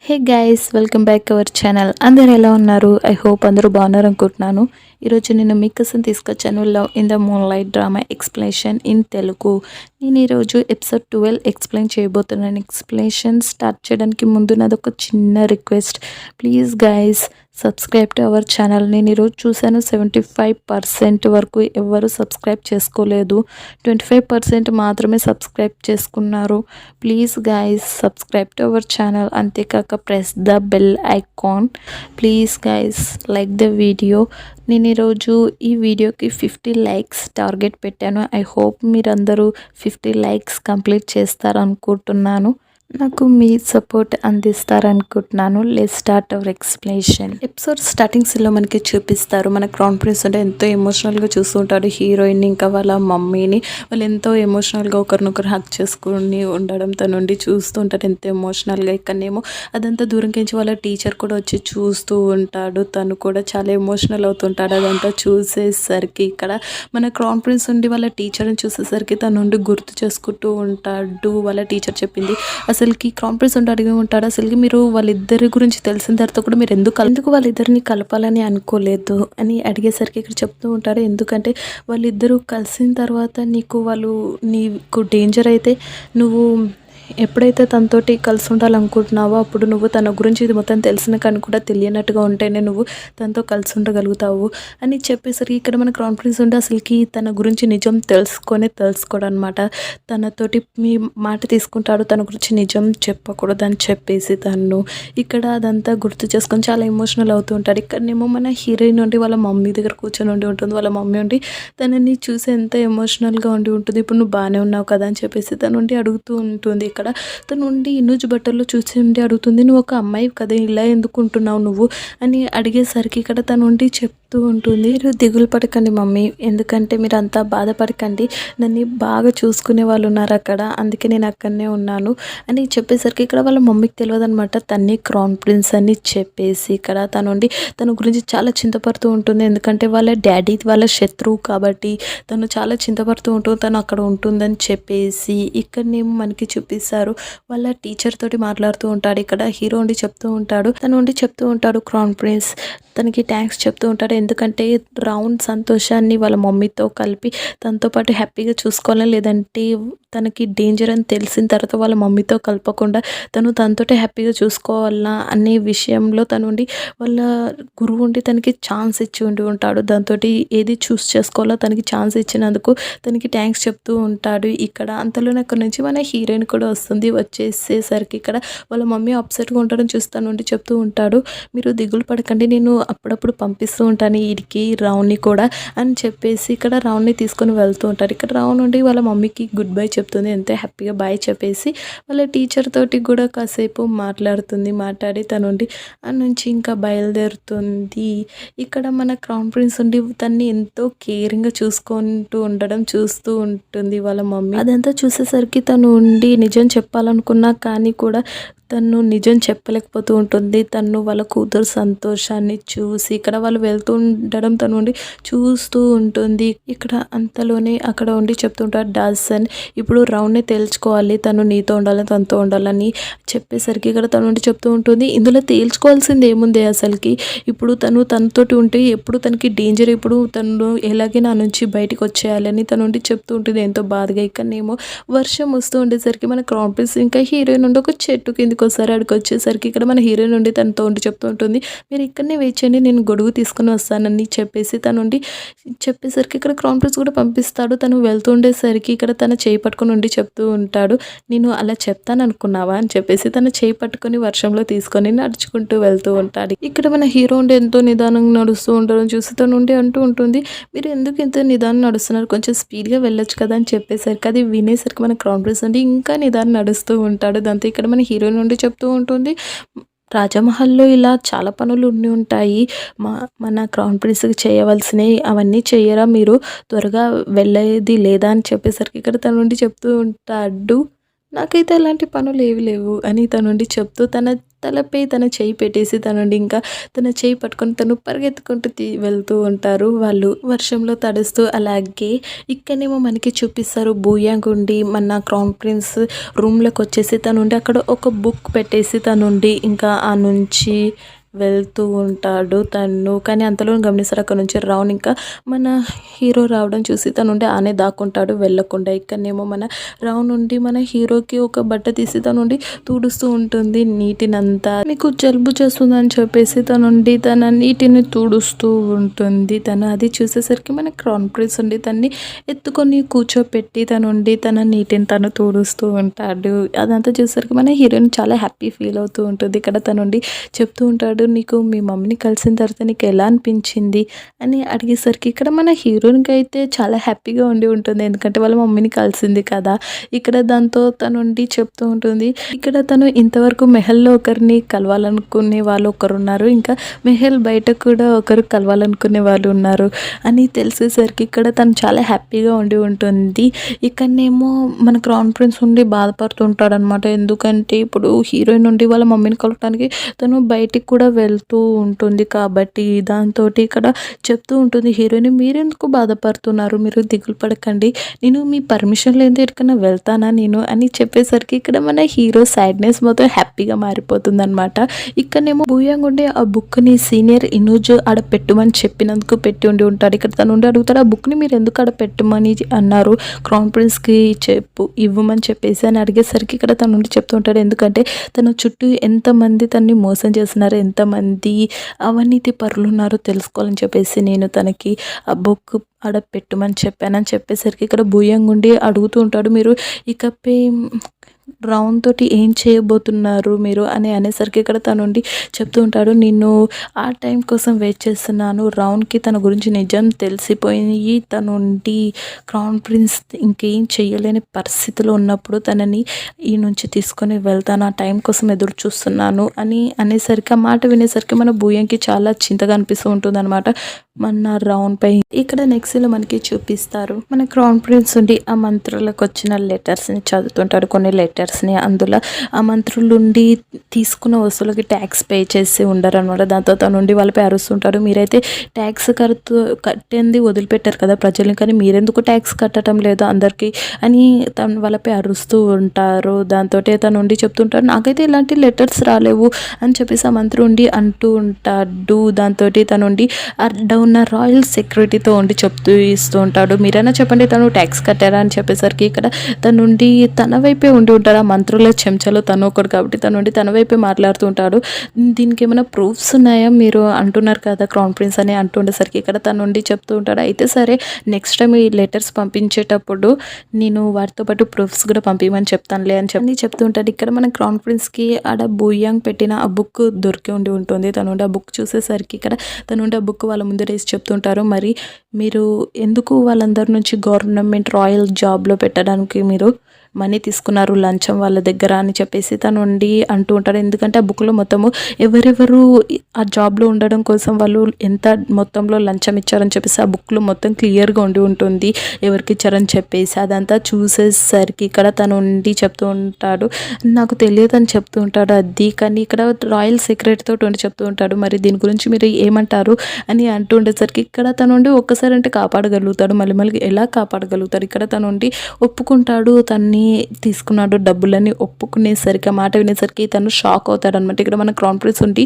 Hey guys, welcome back to our channel. అందరు ఎలా ఉన్నారు? ఐ హోప్ అందరూ బాగున్నారు అనుకుంటున్నాను. ఈరోజు నేను మీకోసం తీసుకొచ్చాను love in the moon light drama explanation in Telugu. నేను ఈరోజు ఎపిసోడ్ 12 ఎక్స్ప్లెయిన్ చేయబోతున్నాను. ఎక్స్ప్లెనేషన్ స్టార్ట్ చేయడానికి ముందు నాది ఒక చిన్న request. Please guys subscribe to our channel. నేను ఈరోజు చూశాను 75% వరకు ఎవరు సబ్స్క్రైబ్ చేసుకోలేదు, 25% మాత్రమే సబ్స్క్రైబ్ చేసుకున్నారు. Please guys subscribe to our channel. అంతేకాక press the bell icon. Please guys like the video. నేను ఈరోజు ఈ వీడియోకి 50 లైక్స్ టార్గెట్ పెట్టాను. ఐ హోప్ మీరందరూ 50 లైక్స్ కంప్లీట్ చేస్తారనుకుంటున్నాను. నాకు మీ సపోర్ట్ అందిస్తారనుకుంటున్నాను. Let's start our explanation. Episode స్టార్టింగ్స్లో మనకి చూపిస్తారు, మన క్రౌన్ ప్రిన్స్ అంటే ఎంతో ఎమోషనల్గా చూస్తూ ఉంటాడు హీరోయిన్ ఇంకా వాళ్ళ మమ్మీని. వాళ్ళు ఎంతో ఎమోషనల్గా ఒకరినొకరు హక్ చేసుకుని ఉండడం తన నుండి చూస్తూ ఉంటాడు ఎంతో ఎమోషనల్గా. ఇక్కడనేమో అదంతా దూరంకించి వాళ్ళ టీచర్ కూడా వచ్చి చూస్తూ ఉంటాడు. తను కూడా చాలా ఎమోషనల్ అవుతుంటాడు అదంతా చూసేసరికి. ఇక్కడ మన క్రౌన్ ప్రిన్స్ ఉండి వాళ్ళ టీచర్ని చూసేసరికి తన నుండి గుర్తు చేసుకుంటూ ఉంటాడు. వాళ్ళ టీచర్ చెప్పింది అసలుకి క్రౌన్ ప్రిన్స్ ఉండి అడిగి ఉంటాడు, అసలుకి మీరు వాళ్ళిద్దరి గురించి తెలిసిన తర్వాత కూడా మీరు ఎందుకు వాళ్ళిద్దరిని కలపాలని అనుకోలేదు అని అడిగేసరికి ఇక్కడ చెప్తూ ఉంటాడు. ఎందుకంటే వాళ్ళిద్దరూ కలిసిన తర్వాత నీకు డేంజర్ అయితే నువ్వు ఎప్పుడైతే తనతోటి కలిసి ఉండాలనుకుంటున్నావో అప్పుడు నువ్వు తన గురించి ఇది మొత్తం తెలిసిన కానీ కూడా తెలియనట్టుగా ఉంటేనే నువ్వు తనతో కలిసి ఉండగలుగుతావు అని చెప్పేసరికి ఇక్కడ మన క్రౌన్ ప్రిన్స్ ఉంటే అసలుకి తన గురించి నిజం తెలుసుకోడు అనమాట. తనతోటి మీ మాట తీసుకుంటాడు, తన గురించి నిజం చెప్పకూడదు అని చెప్పేసి తను ఇక్కడ అదంతా గుర్తు చేసుకొని చాలా ఎమోషనల్ అవుతూ ఉంటాడు. ఇక్కడనేమో మన హీరోయిన్ ఉండి వాళ్ళ మమ్మీ దగ్గర కూర్చొని ఉండి ఉంటుంది. వాళ్ళ మమ్మీ ఉండి తనని చూసి ఎంత ఎమోషనల్గా ఉండి ఉంటుంది. ఇప్పుడు నువ్వు బాగానే ఉన్నావు కదా అని చెప్పేసి తను ఉండి అడుగుతూ ఉంటుంది. ఇక్కడ తను ఉండి ఇనుజు బట్టల్లో చూసి ఉండి అడుగుతుంది, నువ్వు ఒక అమ్మాయి కదా, ఇలా ఎందుకు ఉంటున్నావు నువ్వు అని అడిగేసరికి ఇక్కడ తను ఉండి చెప్తూ ఉంటుంది, మీరు దిగులు పడకండి మమ్మీ, ఎందుకంటే మీరు అంతా బాధపడకండి, నన్ను బాగా చూసుకునే వాళ్ళు ఉన్నారు అక్కడ, అందుకే నేను అక్కడనే ఉన్నాను అని చెప్పేసరికి ఇక్కడ వాళ్ళ మమ్మీకి తెలియదు అనమాట తన్ని క్రౌన్ ప్రిన్స్ అని చెప్పేసి. ఇక్కడ తన గురించి చాలా చింతపడుతూ ఉంటుంది. ఎందుకంటే వాళ్ళ డాడీ వాళ్ళ శత్రువు కాబట్టి తను చాలా చింతపడుతూ ఉంటుంది తను అక్కడ ఉంటుందని చెప్పేసి. ఇక్కడనేమో మనకి చూపిస్తారు వాళ్ళ టీచర్ తోటి మాట్లాడుతూ ఉంటాడు. ఇక్కడ హీరో ఉండి చెప్తూ ఉంటాడు క్రౌన్ ప్రిన్స్ తనకి థ్యాంక్స్ చెప్తూ ఉంటాడు. ఎందుకంటే రౌండ్ సంతోషాన్ని వాళ్ళ మమ్మీతో కలిపి తనతో పాటు హ్యాపీగా చూసుకోవాలని, లేదంటే తనకి డేంజర్ అని తెలిసిన తర్వాత వాళ్ళ మమ్మీతో కలపకుండా తనతోటే హ్యాపీగా చూసుకోవాలా అనే విషయంలో తనుండి వాళ్ళ గురువు ఉండి తనకి ఛాన్స్ ఇచ్చి ఉంటాడు. దాంతో ఏది చూస్ చేసుకోవాలో తనకి ఛాన్స్ ఇచ్చినందుకు తనకి థ్యాంక్స్ చెప్తూ ఉంటాడు. ఇక్కడ అంతలోనే అక్కడ నుంచి మన హీరోయిన్ కూడా వస్తుంది. వచ్చేసేసరికి ఇక్కడ వాళ్ళ మమ్మీ అప్సెట్గా ఉంటాడని చూస్తానుండి చెప్తూ ఉంటాడు, మీరు దిగులు పడకండి, నేను అప్పుడప్పుడు పంపిస్తూ ఉంటాను వీడికి రౌండ్ని కూడా అని చెప్పేసి ఇక్కడ రౌండ్ని తీసుకొని వెళ్తూ ఉంటారు. ఇక్కడ రౌండ్ ఉండి వాళ్ళ మమ్మీకి గుడ్ బై చెప్తుంది. ఎంతో హ్యాపీగా బాయ్ చెప్పేసి వాళ్ళ టీచర్ తోటి కూడా కాసేపు మాట్లాడి తనుండి ఆ నుంచి ఇంకా బయలుదేరుతుంది. ఇక్కడ మన క్రౌన్ ప్రిన్స్ ఉండి తన్ని ఎంతో కేరింగ్గా చూసుకుంటూ ఉండడం చూస్తూ ఉంటుంది వాళ్ళ మమ్మీ. అదంతా చూసేసరికి తను ఉండి నిజం చెప్పాలనుకున్నా కానీ కూడా తను నిజం చెప్పలేకపోతూ ఉంటుంది. తను వాళ్ళ కూతురు సంతోషాన్ని చూసి ఇక్కడ వాళ్ళు వెళ్తూ ఉండడం తను ఉండి చూస్తూ ఉంటుంది. ఇక్కడ అంతలోనే అక్కడ ఉండి చెప్తుంటాడు డాసన్, ఇప్పుడు రౌండ్ని తేల్చుకోవాలి, తను నీతో ఉండాలి తనతో ఉండాలని చెప్పేసరికి ఇక్కడ తను ఉండి చెప్తూ ఉంటుంది, ఇందులో తేల్చుకోవాల్సింది ఏముంది అసలుకి, ఇప్పుడు తనతోటి ఉంటే ఎప్పుడు తనకి డేంజర్, ఇప్పుడు తను ఎలాగే నా నుంచి బయటకు వచ్చేయాలని తను ఉండి చెప్తూ ఉంటుంది ఎంతో బాధగా. ఇక్కడనేమో వర్షం వస్తూ ఉండేసరికి మన క్రౌన్ ప్రిన్స్ ఇంకా హీరోయిన్ ఉండి ఒక చెట్టు కిందకి వస్తారు. అక్కడికి వచ్చేసరికి ఇక్కడ మన హీరోయిన్ ఉండి తనతో ఉండి చెప్తూ ఉంటుంది, మీరు ఇక్కడనే వెయిట్ చేయండి, నేను గొడుగు తీసుకుని వస్తానని చెప్పేసి తనుండి చెప్పేసరికి ఇక్కడ క్రౌన్ ప్రిన్స్ కూడా పంపిస్తాడు. తను వెళ్తూ ఉండేసరికి ఇక్కడ తన చేయి పట్టుకొని ఉండి చెప్తూ ఉంటాడు, నేను అలా చెప్తాను అనుకున్నావా అని చెప్పేసి తన చేయి పట్టుకొని వర్షంలో తీసుకొని నడుచుకుంటూ వెళ్తూ ఉంటాడు. ఇక్కడ మన హీరో ఉండి ఎంతో నిదానంగా నడుస్తూ ఉండడం చూసి తను ఉండి అంటూ ఉంటుంది, మీరు ఎందుకు ఎంతో నిదానం నడుస్తున్నారు, కొంచెం స్పీడ్గా వెళ్ళొచ్చు కదా అని చెప్పేసరికి అది వినేసరికి మన క్రౌన్ ప్రిన్స్ ఉండి ఇంకా నిదానం నడుస్తూ ఉంటాడు. దాంతో ఇక్కడ మన హీరోయిన్ నుండి చెప్తూ ఉంటుంది, రాజమహల్లో ఇలా చాలా పనులు ఉండి ఉంటాయి, మన క్రౌన్ ప్రిన్స్కి చేయవలసినవి అవన్నీ చెయ్యరా, మీరు త్వరగా వెళ్ళేది లేదా అని చెప్పేసరికి ఇక్కడ తన నుండి చెప్తూ ఉంటాడు, నాకైతే అలాంటి పనులు ఏవి లేవు అని తన నుండి చెప్తూ తన తలపై తన చేయి పెట్టేసి తనుండి ఇంకా తన చేయి పట్టుకొని తను పరిగెత్తుకుంటూ వెళ్తూ ఉంటారు వాళ్ళు వర్షంలో తడుస్తూ. అలాగే ఇక్కడనేమో మనకి చూపిస్తారు బూయాంగ్ ఉండి మన క్రౌన్ ప్రిన్స్ రూమ్లోకి వచ్చేసి తనుండి అక్కడ ఒక బుక్ పెట్టేసి తనుండి ఇంకా ఆ నుంచి వెళ్తూ ఉంటాడు తను. కానీ అంతలో గమనిస్తారు అక్కడ నుంచి రౌన్ ఇంకా మన హీరో రావడం చూసి తనుండి ఆనే దాక్కుంటాడు వెళ్ళకుండా. ఇక్కడనేమో మన రౌన్ నుండి మన హీరోకి ఒక బట్ట తీసి తనుండి తుడుస్తూ ఉంటుంది నీటినంతా. మీకు జలుబు చేస్తుందని చెప్పేసి తనుండి తన నీటిని తుడుస్తూ ఉంటుంది. తను అది చూసేసరికి మన క్రౌన్ ప్రిన్స్ ఉండి తన్ని ఎత్తుకొని కూర్చోపెట్టి తనుండి తన నీటిని తను తుడుస్తూ ఉంటాడు. అదంతా చూసేసరికి మన హీరోయిన్ చాలా హ్యాపీ ఫీల్ అవుతూ ఉంటుంది. ఇక్కడ తనుండి చెప్తూ ఉంటాడు, నీకు మీ మమ్మీని కలిసిన తర్వాత నీకు ఎలా అనిపించింది అని అడిగేసరికి ఇక్కడ మన హీరోయిన్కి అయితే చాలా హ్యాపీగా ఉండి ఉంటుంది. ఎందుకంటే వాళ్ళ మమ్మీని కలిసింది కదా. ఇక్కడ దాంతో తనుండి చెప్తూ ఉంటుంది, ఇక్కడ తను ఇంతవరకు మెహల్లో ఒకరిని కలవాలనుకునే వాళ్ళు ఒకరు ఉన్నారు, ఇంకా మెహల్ బయట కూడా ఒకరు కలవాలనుకునే వాళ్ళు ఉన్నారు అని తెలిసేసరికి ఇక్కడ తను చాలా హ్యాపీగా ఉండి ఉంటుంది. ఇక్కడనేమో మన క్రౌన్ ప్రిన్స్ ఉండి బాధపడుతుంటాడు అనమాట. ఎందుకంటే ఇప్పుడు హీరోయిన్ నుండి వాళ్ళ మమ్మీని కలవటానికి తను బయటికి కూడా వెళ్తూ ఉంటుంది కాబట్టి దాంతో ఇక్కడ చెప్తూ ఉంటుంది హీరోయిన్, మీరెందుకు బాధపడుతున్నారు, మీరు దిగులు పడకండి, నేను మీ పర్మిషన్ లేని ఎక్కడికైనా వెళ్తానా నేను అని చెప్పేసరికి ఇక్కడ మన హీరో సాడ్నెస్ మొత్తం హ్యాపీగా మారిపోతుంది అనమాట. ఇక్కడనేమో బూయాంగ్ ఉండి ఆ బుక్ని సీనియర్ ఇనూజ్ ఆడ పెట్టమని చెప్పినందుకు పెట్టి ఉండి ఉంటాడు. ఇక్కడ తను ఉండి అడుగుతాడు, ఆ బుక్ని మీరు ఎందుకు ఆడ పెట్టమని అన్నారు, క్రౌన్ ప్రిన్స్కి ఇవ్వమని చెప్పేసి అని అడిగేసరికి ఇక్కడ తను ఉండి చెప్తూ ఉంటాడు, ఎందుకంటే తన చుట్టూ ఎంతమంది తనని మోసం చేస్తున్నారు, ఎంతమంది అవినీతి పరులు ఉన్నారో తెలుసుకోవాలని చెప్పేసి నేను తనకి ఆ బుక్ ఆడ పెట్టమని చెప్పానని చెప్పేసరికి ఇక్కడ బూయాంగ్ ఉండి అడుగుతూ ఉంటాడు, మీరు ఇకపై రౌన్ తోటి ఏం చేయబోతున్నారు మీరు అని అనేసరికి ఇక్కడ తనుండి చెప్తూ ఉంటాడు, నేను ఆ టైం కోసం వెయిట్ చేస్తున్నాను, రౌన్కి తన గురించి నిజం తెలిసిపోయి తనుండి క్రౌన్ ప్రిన్స్ ఇంకేం చేయలేని పరిస్థితిలో ఉన్నప్పుడు తనని ఈ నుంచి తీసుకొని వెళ్తాను, ఆ టైం కోసం ఎదురు చూస్తున్నాను అని అనేసరికి ఆ మాట వినేసరికి మన బూయంకి చాలా చింతగా అనిపిస్తూ ఉంటుంది అనమాట మన రౌన్ పై. ఇక్కడ నెక్స్ట్ లో మనకి చూపిస్తారు మన క్రౌన్ ప్రిన్స్ ఉండి ఆ మంత్రులకు వచ్చిన లెటర్స్ ని చదువుతుంటాడు, కొన్ని లెటర్స్ ని. అందులో ఆ మంత్రులు ఉండి తీసుకున్న వస్తువులకి ట్యాక్స్ పే చేసి ఉండరు అనమాట. దాంతో తనుండి వాళ్ళపై అరుస్తుంటాడు, మీరైతే ట్యాక్స్ కట్టింది వదిలిపెట్టారు కదా ప్రజల్ని, కానీ మీరెందుకు ట్యాక్స్ కట్టడం లేదు అందరికీ అని తను వాళ్ళపై అరుస్తూ ఉంటారు. దాంతో తనుండి చెప్తుంటాడు, నాకైతే ఇలాంటి లెటర్స్ రాలేవు అని చెప్పేసి ఆ మంత్రి ఉండి అంటూ ఉంటాడు. దాంతో తనుండి డౌన్ రాయల్ సెక్యూరిటీతో ఉండి చెప్తూ ఇస్తూ ఉంటాడు, మీరైనా చెప్పండి తను ట్యాక్స్ కట్టారా అని చెప్పేసరికి ఇక్కడ తనుండి తన వైపే ఉండి ఉంటాడు. ఆ మంత్రుల చెంచాలో తను ఒకడు కాబట్టి తనుండి తన వైపే మాట్లాడుతూ ఉంటాడు. దీనికి ఏమైనా ప్రూఫ్స్ ఉన్నాయా మీరు అంటున్నారు కదా క్రౌన్ ప్రిన్స్ అని అంటుండేసరికి ఇక్కడ తనుండి చెప్తూ ఉంటాడు, అయితే సరే నెక్స్ట్ టైం ఈ లెటర్స్ పంపించేటప్పుడు నేను వాటితో పాటు ప్రూఫ్స్ కూడా పంపించమని చెప్తానులే అని చెప్తూ ఉంటాడు. ఇక్కడ మన క్రౌన్ ప్రిన్స్కి ఆడ బూయాంగ్ పెట్టిన ఆ బుక్ దొరికి ఉండి ఉంటుంది. తనుండి ఆ బుక్ చూసేసరికి ఇక్కడ తనుండి ఆ బుక్ వాళ్ళ ముందు చెప్తుంటారు, మరి మీరు ఎందుకు వాళ్ళందరి నుంచి గవర్నమెంట్ రాయల్ జాబ్లో పెట్టడానికి మీరు మనీ తీసుకున్నారు లంచం వాళ్ళ దగ్గర అని చెప్పేసి తను ఉండి అంటూ ఉంటాడు. ఎందుకంటే ఆ బుక్లో మొత్తము ఎవరెవరు ఆ జాబ్లో ఉండడం కోసం వాళ్ళు ఎంత మొత్తంలో లంచం ఇచ్చారని చెప్పేసి ఆ బుక్లో మొత్తం క్లియర్గా ఉండి ఉంటుంది ఎవరికి ఇచ్చారని చెప్పేసి. అదంతా చూసేసరికి ఇక్కడ తను ఉండి చెప్తూ ఉంటాడు, నాకు తెలియదు అని చెప్తూ ఉంటాడు అది, కానీ ఇక్కడ రాయల్ సీక్రెట్ తోటి ఉండి చెప్తూ ఉంటాడు, మరి దీని గురించి మీరు ఏమంటారు అని అంటూ ఉండేసరికి ఇక్కడ తను ఉండి ఒక్కసారి అంటే కాపాడగలుగుతాడు, మళ్ళీ ఎలా కాపాడగలుగుతాడు. ఇక్కడ తను ఉండి ఒప్పుకుంటాడు, తన్ని తీసుకున్నాడు డబ్బులని ఒప్పుకునేసరికి ఆ మాట వినేసరికి తను షాక్ అవుతాడు అనమాట. ఇక్కడ మన క్రౌన్ ప్రిన్స్ ఉండి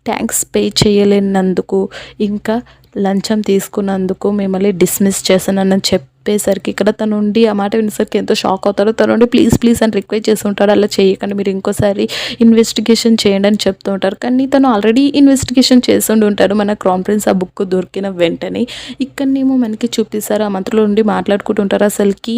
ట్యాక్స్ పే చేయలేనందుకు ఇంకా లంచం తీసుకున్నందుకు మిమ్మల్ని డిస్మిస్ చేశానని చెప్పేసరికి ఇక్కడ తను ఉండి ఆ మాట వినేసరికి ఎంతో షాక్ అవుతాడు. తను ఉండి ప్లీజ్ అని రిక్వెస్ట్ చేస్తూ ఉంటాడు, అలా చేయకండి మీరు ఇంకోసారి ఇన్వెస్టిగేషన్ చేయండి అని చెప్తూ ఉంటారు. కానీ తను ఆల్రెడీ ఇన్వెస్టిగేషన్ చేస్తుండి ఉంటాడు మన క్రౌన్ ప్రిన్స్ ఆ బుక్ దొరికిన వెంటనే. ఇక్కడనేమో మనకి చూపిస్తారు ఆ మంత్రులు ఉండి మాట్లాడుకుంటూ ఉంటారు అసలుకి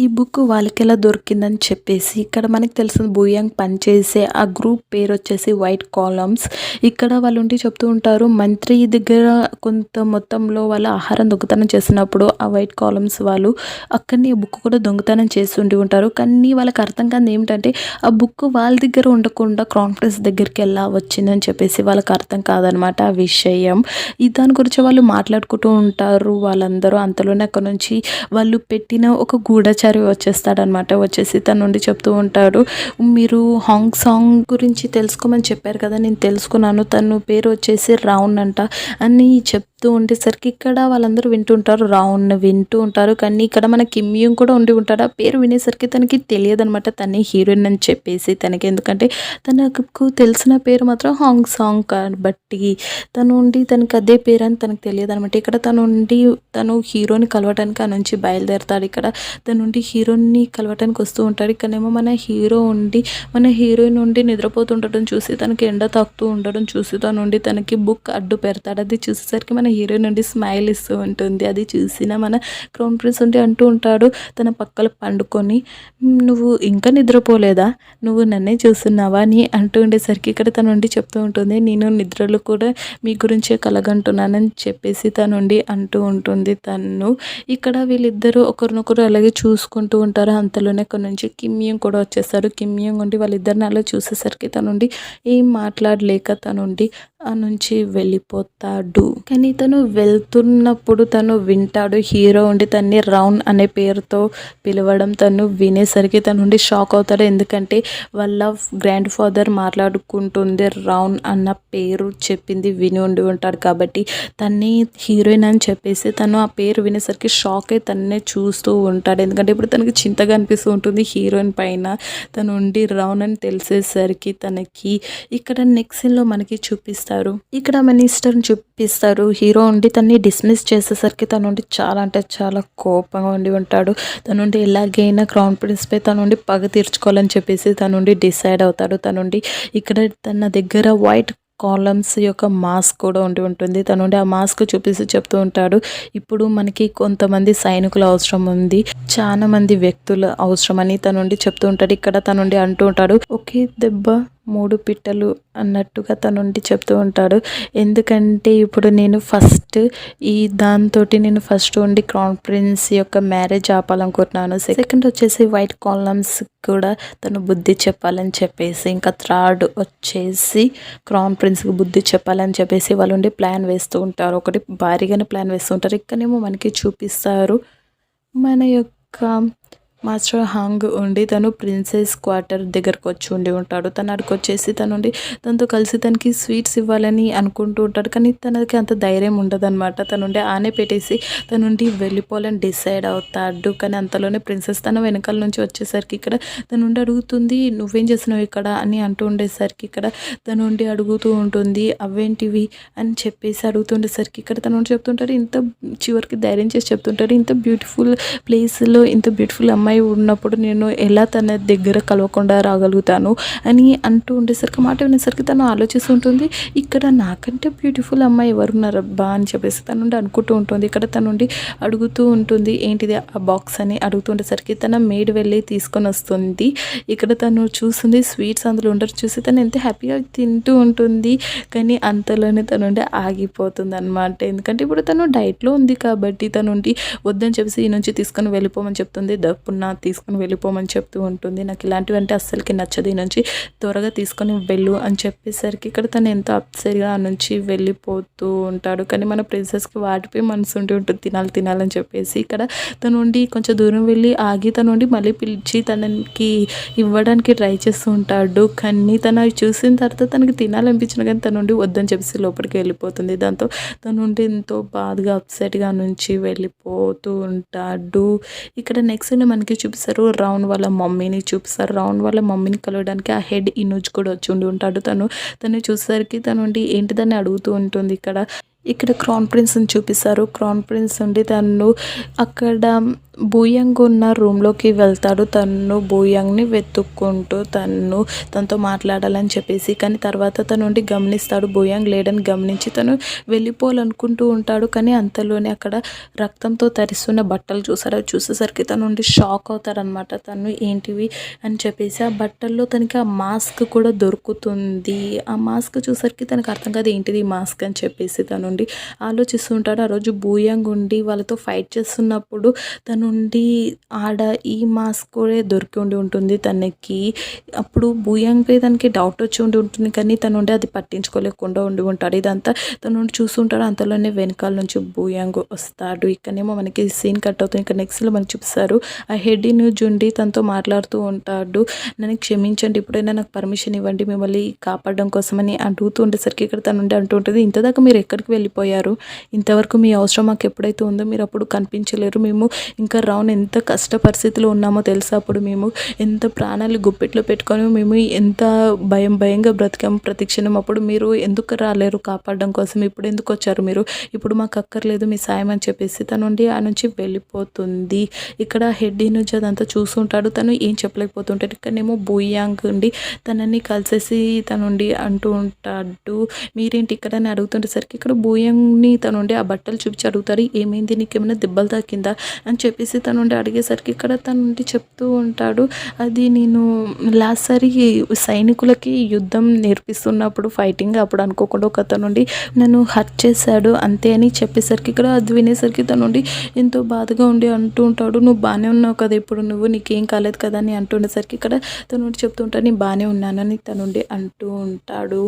ఈ బుక్ వాళ్ళకి ఎలా దొరికిందని చెప్పేసి. ఇక్కడ మనకి తెలిసిన బూయాంగ్ పనిచేసే ఆ గ్రూప్ పేరు వచ్చేసి వైట్ కాలమ్స్. ఇక్కడ ఇక్కడ వాళ్ళుండి చెప్తూ ఉంటారు. మంత్రి దగ్గర కొంత మొత్తంలో వాళ్ళ ఆహారం దొంగతనం చేసినప్పుడు ఆ వైట్ కాలమ్స్ వాళ్ళు అక్కడనే బుక్ కూడా దొంగతనం చేసి ఉండి ఉంటారు. కానీ వాళ్ళకి అర్థం కానిది ఏమిటంటే ఆ బుక్ వాళ్ళ దగ్గర ఉండకుండా క్రౌన్ ప్రిన్స్ దగ్గరికి ఎలా వచ్చిందని చెప్పేసి వాళ్ళకి అర్థం కాదనమాట ఆ విషయం. దాని గురించి వాళ్ళు మాట్లాడుకుంటూ ఉంటారు వాళ్ళందరూ. అంతలోనే అక్కడ నుంచి వాళ్ళు పెట్టిన ఒక గూఢచారి వచ్చేస్తాడనమాట. వచ్చేసి తన నుండి చెప్తూ ఉంటాడు, మీరు హాంగ్ సాంగ్ గురించి తెలుసుకోమని చెప్పారు కదా, నేను తెలుసుకున్నాను. తను పేరు వచ్చేసి రౌన్ అంట అని చెప్తూ ఉండేసరికి ఇక్కడ వాళ్ళందరూ వింటుంటారు. రౌన్ వింటూ ఉంటారు. కానీ ఇక్కడ మన కిమ్ యూంగ్ కూడా ఉండి ఉంటాడు. ఆ పేరు వినేసరికి తనకి తెలియదనమాట తనే హీరోయిన్ అని చెప్పేసి తనకి. ఎందుకంటే తనకు తెలిసిన పేరు మాత్రం హాంగ్ సాంగ్ కాబట్టి తనకి అదే పేరు అని తనకు తెలియదు అనమాట. ఇక్కడ తను హీరోని కలవటానికి ఆ నుంచి బయలుదేరతాడు. ఇక్కడ తనుండి హీరోని కలవటానికి వస్తూ ఉంటాడు. ఇక్కడేమో మన హీరోయిన్ నుండి నిద్రపోతుండడం చూసి తనకి ఎండ తాకుతూ ఉండడం చూసి తనుండి తనకి బుక్ అడ్డు పెడతాడు. అది చూసేసరికి మన హీరోయిన్ నుండి స్మైల్ ఇస్తూ ఉంటుంది. అది చూసిన మన క్రౌన్ ప్రిన్స్ ఉండి అంటూ ఉంటాడు తన పక్కన పండుకొని, నువ్వు ఇంకా నిద్రపోలేదా, నువ్వు నన్నే చూస్తున్నావా అని అంటూ ఉండేసరికి ఇక్కడ తనుండి చెప్తూ ఉంటుంది, నేను నిద్రలో కూడా మీ గురించే కలగంటున్నానని చెప్పేసి తనుండి అంటూ ఉంటుంది. ఇక్కడ వీళ్ళిద్దరూ ఒకరినొకరు అలాగే చూసుకుంటూ ఉంటారు. అంతలోనే అక్కడ నుంచి కిమ్ యూంగ్ కూడా వచ్చేస్తాడు. కిమ్ యూంగ్ ఉండి వాళ్ళిద్దరిని అలా చూసేసరికి తనుండి ఏం మాట్లాడలేక తనుండి ఆ నుంచి వెళ్ళిపోతాడు. కానీ తను వెళ్తున్నప్పుడు తను వింటాడు హీరో ఉండి తన్ని రౌన్ అనే పేరుతో పిలవడం. తను వినేసరికి తనుండి షాక్ అవుతాడు. ఎందుకంటే వాళ్ళ గ్రాండ్ ఫాదర్ మాట్లాడుకుంటుంది రౌన్ అన్న పేరు చెప్పింది విని ఉండి ఉంటాడు కాబట్టి తన్ని హీరోయిన్ అని చెప్పేసి తను ఆ పేరు వినేసరికి షాక్ అయి తన్నే చూస్తూ ఉంటాడు. ఎందుకంటే ఇప్పుడు తనకి చింతగా అనిపిస్తూ ఉంటుంది హీరోయిన్ పైన. తను ఉండి రౌన్ అని తెలిసేసరికి తనకి ఇక్కడ నెక్స్ట్ సీన్లో మనకి చూపిస్తారు. ఇక్కడ మినిస్టర్ని చూపిస్తారు. హీరో ఉండి తన్ని డిస్మిస్ చేసేసరికి తనుండి చాలా అంటే చాలా కోపంగా ఉండి ఉంటాడు. తనుండి ఎలాగైనా క్రౌన్ ప్రిన్స్ పై తనుండి పగ తీర్చుకోవాలని చెప్పేసి తనుండి డిసైడ్ అవుతాడు. తనుండి ఇక్కడ తన దగ్గర వైట్ కాలమ్స్ యొక్క మాస్క్ కూడా ఉండి ఉంటుంది. తనుండి ఆ మాస్క్ చూపిస్తూ చెప్తూ ఉంటాడు, ఇప్పుడు మనకి కొంతమంది సైనికులు అవసరం ఉంది, చాలా మంది వ్యక్తులు అవసరమని తనుండి చెప్తూ ఉంటాడు. ఇక్కడ తనుండి అంటూ ఉంటాడు, ఒకే దెబ్బ 3 పిట్టలు అన్నట్టుగా తనుండి చెప్తూ ఉంటాడు. ఎందుకంటే ఇప్పుడు నేను ఫస్ట్ ఉండి క్రౌన్ ప్రిన్స్ యొక్క మ్యారేజ్ ఆపాలనుకుంటున్నాను. సెకండ్ వచ్చేసి వైట్ కాలమ్స్ కూడా తను బుద్ధి చెప్పాలని చెప్పేసి, ఇంకా థర్డ్ వచ్చేసి క్రౌన్ ప్రిన్స్కి బుద్ధి చెప్పాలని చెప్పేసి వాళ్ళు ఉండి ప్లాన్ వేస్తూ ఉంటారు. ఒకటి భారీగానే ప్లాన్ వేస్తూ ఉంటారు. ఇక్కడేమో మనకి చూపిస్తారు మన యొక్క మాస్టర్ హాంగ్ ఉండి తను ప్రిన్సెస్ క్వార్టర్ దగ్గరకు వచ్చి ఉండి ఉంటాడు. తను అక్కడికి వచ్చేసి తనతో కలిసి తనకి స్వీట్స్ ఇవ్వాలని అనుకుంటూ ఉంటాడు. కానీ తనకి అంత ధైర్యం ఉండదు అనమాట. తనుండి ఆనే పెట్టేసి తనుండి వెళ్ళిపోవాలని డిసైడ్ అవుతాడు. కానీ అంతలోనే ప్రిన్సెస్ తన వెనకాల నుంచి వచ్చేసరికి ఇక్కడ తనుండి అడుగుతుంది, నువ్వేం చేస్తున్నావు ఇక్కడ అని అంటూ ఉండేసరికి ఇక్కడ తనుండి అడుగుతూ ఉంటుంది, అవేంటివి అని చెప్పేసి అడుగుతుండేసరికి ఇక్కడ తను చెప్తుంటాడు, చివరికి ధైర్యం చేసి చెప్తుంటాడు, ఇంత బ్యూటిఫుల్ ప్లేస్లో ఇంత బ్యూటిఫుల్ అమ్మాయి ఉన్నప్పుడు నేను ఎలా తన దగ్గర కలవకుండా రాగలుగుతాను అని అంటూ ఉండేసరికి మాట వినేసరికి తను ఆలోచిస్తుంటుంది, ఇక్కడ నాకంటే బ్యూటిఫుల్ అమ్మాయి ఎవరున్నారబ్బా అని చెప్పేసి తన నుండి అనుకుంటూ ఉంటుంది. ఇక్కడ తన నుండి అడుగుతూ ఉంటుంది, ఏంటిది ఆ బాక్స్ అని అడుగుతుండేసరికి తన మేడ్ వెళ్ళి తీసుకొని వస్తుంది. ఇక్కడ తను చూస్తుంది స్వీట్స్ అందులో ఉండరు చూసి తను ఎంత హ్యాపీగా తింటూ ఉంటుంది. కానీ అంతలోనే తన నుండి ఆగిపోతుంది అనమాట. ఎందుకంటే ఇప్పుడు తను డైట్లో ఉంది కాబట్టి తనుండి వద్దని చెప్పేసి ఈ నుంచి తీసుకొని వెళ్ళిపోమని చెప్తుంది. దప్పున తీసుకొని వెళ్ళిపోమని చెప్తూ ఉంటుంది. నాకు ఇలాంటివి అంటే అస్సలకి నచ్చదు, ఈ నుంచి త్వరగా తీసుకొని వెళ్ళు అని చెప్పేసరికి ఇక్కడ తను ఎంతో అప్సెట్గా ఆ నుంచి వెళ్ళిపోతూ ఉంటాడు. కానీ మన ప్రిన్సెస్కి వాటిపై మనసు ఉండి ఉంటుంది తినాలని చెప్పేసి. ఇక్కడ తను ఉండి కొంచెం దూరం వెళ్ళి ఆగి తనుండి మళ్ళీ పిలిచి తనకి ఇవ్వడానికి ట్రై చేస్తూ ఉంటాడు. కానీ తను చూసిన తర్వాత తనకి తినాలనిపించిన కానీ తనుండి వద్దని చెప్పేసి లోపలికి వెళ్ళిపోతుంది. దాంతో తనుండి ఎంతో బాధగా అప్సెట్గా నుంచి వెళ్ళిపోతూ ఉంటాడు. ఇక్కడ నెక్స్ట్ మనకి చూపిస్తారు రౌన్ వాళ్ళ మమ్మీని చూపిస్తారు. రౌన్ వాళ్ళ మమ్మీని కలవడానికి ఆ హెడ్ ఇనుజ్ కూడా వచ్చి ఉండి ఉంటాడు. తను చూసేసరికి తనుండి ఏంటిదని అడుగుతూ ఉంటుంది. ఇక్కడ ఇక్కడ క్రౌన్ ప్రిన్స్‌ని చూపిస్తారు. క్రౌన్ ప్రిన్స్ ఉండి తను అక్కడ బూయంగ్ ఉన్న రూమ్‌లోకి వెళ్తాడు. తను బూయంగ్‌ని వెతుక్కుంటూ తనతో మాట్లాడాలని చెప్పేసి. కానీ తర్వాత తనుండి గమనిస్తాడు. బూయంగ్ లేడని గమనించి తను వెళ్ళిపోవాలనుకుంటూ ఉంటాడు. కానీ అంతలోనే అక్కడ రక్తంతో తడిస్తున్న బట్టలు చూసాడు. అవి చూసేసరికి తనుండి షాక్ అవుతాడనమాట. తను ఏంటివి అని చెప్పేసి ఆ బట్టల్లో తనకి ఆ మాస్క్ కూడా దొరుకుతుంది. ఆ మాస్క్ చూసరికి తనకు అర్థం కాదు ఏంటిది ఈ మాస్క్ అని చెప్పేసి తనుండి ఆలోచిస్తూ ఉంటాడు. ఆ రోజు బూయంగ్ ఉండి వాళ్ళతో ఫైట్ చేస్తున్నప్పుడు తనుండి ఆడ ఈ మాస్క్ కూడా దొరికి ఉంటుంది తనకి. అప్పుడు బూయంగ్పై తనకి డౌట్ వచ్చి ఉంటుంది. కానీ తనుండి అది పట్టించుకోలేకుండా ఉండి ఉంటాడు. ఇదంతా తనుండి చూస్తుంటాడు. అంతలోనే వెనకాల నుంచి బూయంగ్ వస్తాడు. ఇక్కడనేమో మనకి సీన్ కట్ అవుతుంది. ఇక్కడ నెక్స్ట్లో మనకి చూపిస్తారు. ఆ హెడ్డిని జుండి తనతో మాట్లాడుతూ ఉంటాడు. నన్ను క్షమించండి, ఇప్పుడైనా నాకు పర్మిషన్ ఇవ్వండి మిమ్మల్ని కాపాడడం కోసమని అడుగుతూ ఉండేసరికి ఇక్కడ తనుండి అంటూ ఉంటుంది, ఇంతదాకా మీరు ఎక్కడికి వెళ్ళిపోయారు? ఇంతవరకు మీ అవసరం మాకు ఎప్పుడైతే ఉందో మీరు అప్పుడు కనిపించలేరు. మేము ఇంకా రాను ఎంత కష్ట పరిస్థితిలో ఉన్నామో తెలుసా? అప్పుడు మేము ఎంత ప్రాణాలు గుప్పెట్లో పెట్టుకొని మేము ఎంత భయంగా బ్రతికాము ప్రతిక్షణం. అప్పుడు మీరు ఎందుకు రాలేరు కాపాడడం కోసం? ఇప్పుడు ఎందుకు వచ్చారు మీరు? ఇప్పుడు మాకు అక్కర్లేదు మీ సాయం అని చెప్పేసి తనుండి ఆ నుంచి వెళ్ళిపోతుంది. ఇక్కడ హెడ్ నుంచి అదంతా చూస్తుంటాడు. తను ఏం చెప్పలేకపోతుంటాడు. ఇక్కడనేమో బూయాంగ్ ఉండి తనని కలిసేసి తనుండి అంటూ ఉంటాడు, మీరేంటి ఇక్కడ అని అడుగుతుండేసరికి ఇక్కడ బూయంగ్ని తనుండి ఆ బట్టలు చూపించి అడుగుతాడు, ఏమైంది నీకేమైనా దెబ్బలు తాకిందా అని చెప్పేసి తనుండి అడిగేసరికి ఇక్కడ తనుండి చెప్తూ ఉంటాడు, అది నేను లాస్ట్ సారి సైనికులకి యుద్ధం నేర్పిస్తున్నప్పుడు ఫైటింగ్ అప్పుడు అనుకోకుండా ఒక తనుండి నన్ను హర్ట్ చేశాడు అంతే అని చెప్పేసరికి ఇక్కడ అది వినేసరికి తనుండి ఎంతో బాధగా ఉండి అంటూ ఉంటాడు, నువ్వు బాగానే ఉన్నావు కదా ఇప్పుడు, నీకేం కాలేదు కదా అని అంటుండేసరికి ఇక్కడ తనుండి చెప్తూ ఉంటాడు, నేను బాగానే ఉన్నానని తనుండి అంటూ ఉంటాడు.